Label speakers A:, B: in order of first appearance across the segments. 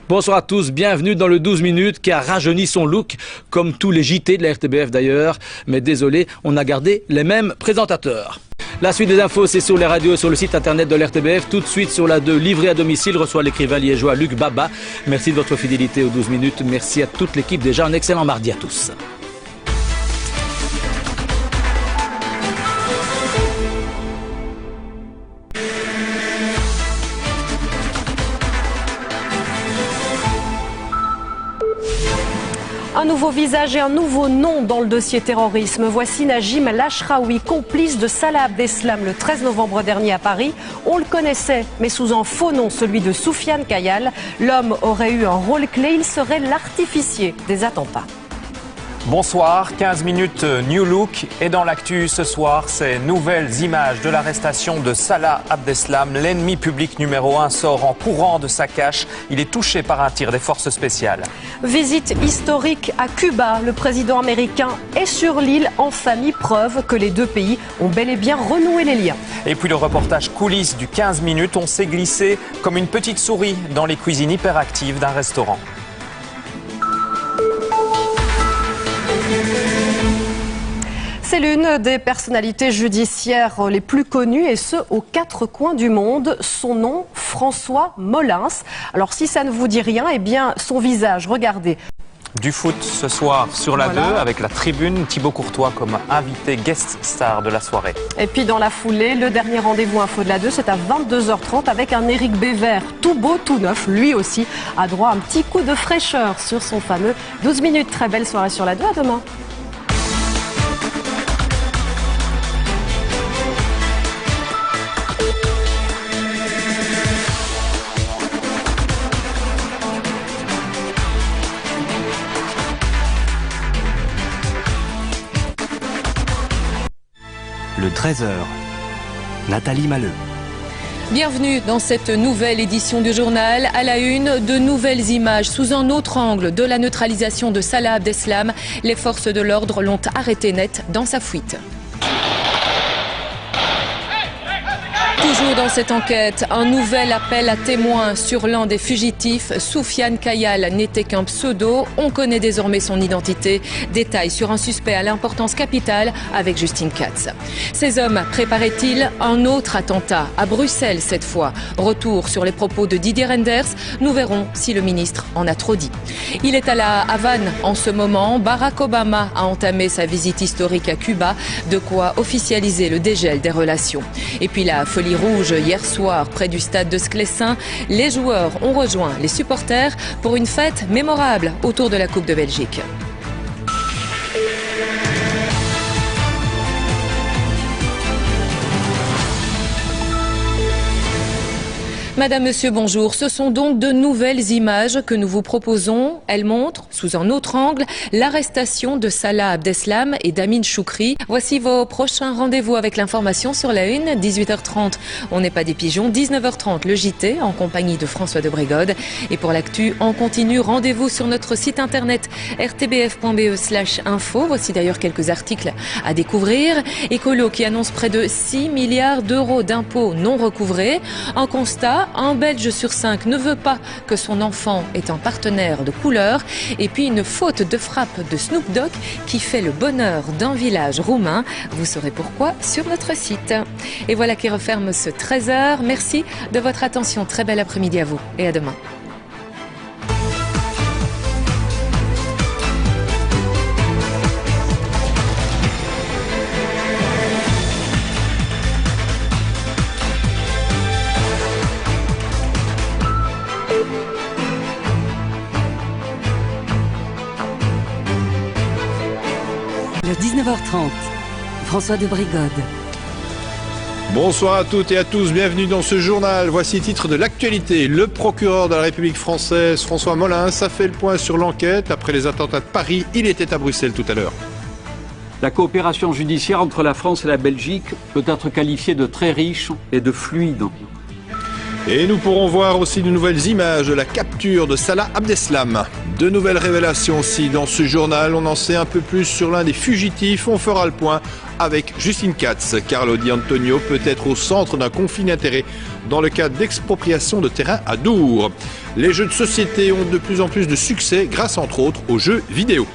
A: Bonsoir à tous, bienvenue dans le 12 minutes qui a rajeuni son look, comme tous les JT de la RTBF d'ailleurs. Mais désolé, on a gardé les mêmes présentateurs. La suite des infos, c'est sur les radios et sur le site internet de l'RTBF. Tout de suite sur la 2, livré à domicile, reçoit l'écrivain liégeois Luc Baba. Merci de votre fidélité aux 12 minutes. Merci à toute l'équipe. Déjà un excellent mardi à tous.
B: Un nouveau visage et un nouveau nom dans le dossier terrorisme. Voici Najim El-Ashraoui, complice de Salah Abdeslam le 13 novembre dernier à Paris. On le connaissait, mais sous un faux nom, celui de Soufiane Kayal. L'homme aurait eu un rôle clé, il serait l'artificier des attentats.
C: Bonsoir, 15 minutes New Look et dans l'actu ce soir, ces nouvelles images de l'arrestation de Salah Abdeslam. L'ennemi public numéro 1 sort en courant de sa cache. Il est touché par un tir des forces spéciales.
B: Visite historique à Cuba. Le président américain est sur l'île en famille, preuve que les deux pays ont bel et bien renoué les liens.
C: Et puis le reportage coulisses du 15 minutes. On s'est glissé comme une petite souris dans les cuisines hyperactives d'un restaurant.
B: C'est l'une des personnalités judiciaires les plus connues et ce, aux quatre coins du monde. Son nom, François Molins. Alors si ça ne vous dit rien, eh bien son visage, regardez.
C: Du foot ce soir sur la 2 avec la tribune, Thibaut Courtois comme invité guest star de la soirée.
B: Et puis dans la foulée, le dernier rendez-vous info de la 2, c'est à 22h30 avec un Éric Bévert, tout beau, tout neuf. Lui aussi a droit à un petit coup de fraîcheur sur son fameux 12 minutes. Très belle soirée sur la 2, à demain.
D: Le 13h, Nathalie Malleux.
E: Bienvenue dans cette nouvelle édition du journal. À la une, de nouvelles images sous un autre angle de la neutralisation de Salah Abdeslam. Les forces de l'ordre l'ont arrêté net dans sa fuite. Toujours dans cette enquête, un nouvel appel à témoins sur l'un des fugitifs. Soufiane Kayal n'était qu'un pseudo. On connaît désormais son identité. Détails sur un suspect à l'importance capitale avec Justine Katz. Ces hommes préparaient-ils un autre attentat à Bruxelles cette fois? Retour sur les propos de Didier Reynders. Nous verrons si le ministre en a trop dit. Il est à la Havane en ce moment. Barack Obama a entamé sa visite historique à Cuba. De quoi officialiser le dégel des relations. Et puis la folie rouge hier soir près du stade de Sclessin. Les joueurs ont rejoint les supporters pour une fête mémorable autour de la Coupe de Belgique. Madame, Monsieur, bonjour. Ce sont donc de nouvelles images que nous vous proposons. Elles montrent, sous un autre angle, l'arrestation de Salah Abdeslam et d'Amin Choukri. Voici vos prochains rendez-vous avec l'information sur la une. 18h30, on n'est pas des pigeons. 19h30, le JT en compagnie de François de Brigode. Et pour l'actu, en continu, rendez-vous sur notre site internet rtbf.be/info. Voici d'ailleurs quelques articles à découvrir. Écolo qui annonce près de 6 milliards d'euros d'impôts non recouvrés. Un constat. Un Belge sur 5 ne veut pas que son enfant ait un partenaire de couleur. Et puis une faute de frappe de Snoop Dogg qui fait le bonheur d'un village roumain. Vous saurez pourquoi sur notre site. Et voilà qui referme ce 13h. Merci de votre attention. Très bel après-midi à vous et à demain.
F: Le 19h30, François de Brigode.
G: Bonsoir à toutes et à tous, bienvenue dans ce journal. Voici le titre de l'actualité. Le procureur de la République française, François Molins, a fait le point sur l'enquête. Après les attentats de Paris, il était à Bruxelles tout à l'heure.
H: La coopération judiciaire entre la France et la Belgique peut être qualifiée de très riche et de fluide.
G: Et nous pourrons voir aussi de nouvelles images de la capture de Salah Abdeslam. De nouvelles révélations aussi dans ce journal. On en sait un peu plus sur l'un des fugitifs. On fera le point avec Justine Katz. Carlo Di Antonio peut être au centre d'un conflit d'intérêts dans le cadre d'expropriation de terrain à Dour. Les jeux de société ont de plus en plus de succès grâce entre autres aux jeux vidéo.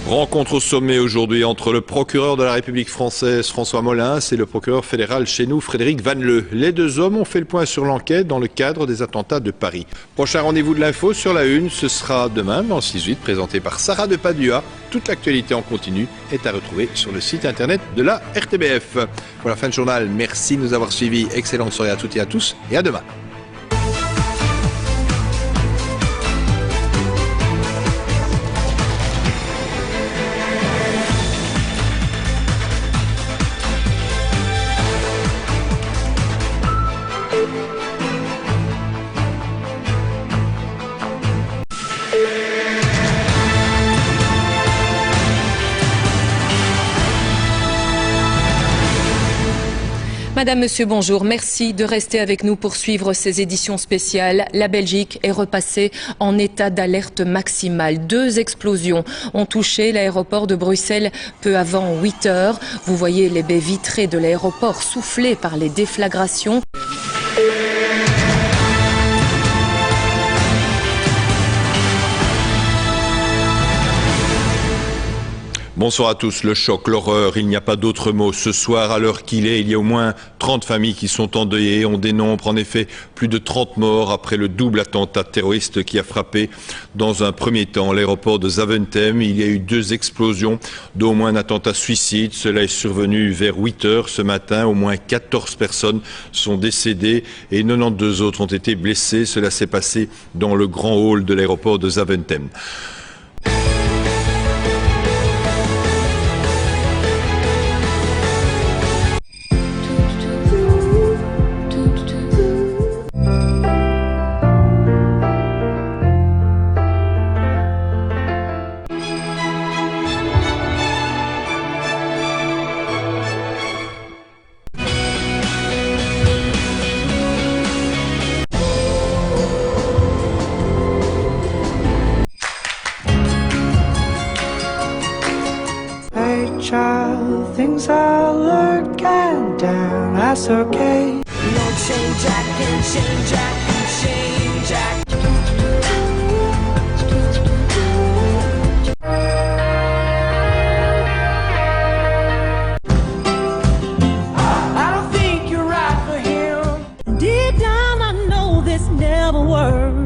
G: Rencontre au sommet aujourd'hui entre le procureur de la République française François Molins et le procureur fédéral chez nous Frédéric Vanleux. Les deux hommes ont fait le point sur l'enquête dans le cadre des attentats de Paris. Prochain rendez-vous de l'info sur la Une, ce sera demain dans le 6-8 présenté par Sarah de Padua. Toute l'actualité en continu est à retrouver sur le site internet de la RTBF. Pour la fin de journal, merci de nous avoir suivis. Excellente soirée à toutes et à tous et à demain.
E: Madame, Monsieur, bonjour. Merci de rester avec nous pour suivre ces éditions spéciales. La Belgique est repassée en état d'alerte maximale. 2 explosions ont touché l'aéroport de Bruxelles peu avant 8 heures. Vous voyez les baies vitrées de l'aéroport soufflées par les déflagrations.
G: Bonsoir à tous. Le choc, l'horreur, il n'y a pas d'autre mot. Ce soir, à l'heure qu'il est, il y a au moins 30 familles qui sont endeuillées. On dénombre en effet plus de 30 morts après le double attentat terroriste qui a frappé dans un premier temps l'aéroport de Zaventem. Il y a eu 2 explosions, dont au moins un attentat suicide. Cela est survenu vers 8 heures ce matin. Au moins 14 personnes sont décédées et 92 autres ont été blessées. Cela s'est passé dans le grand hall de l'aéroport de Zaventem.
I: Things are lurking down, that's okay. No change, Jack and Shane, Jack and Shane, Jack. I don't think you're right for him. Deep down I know this never works.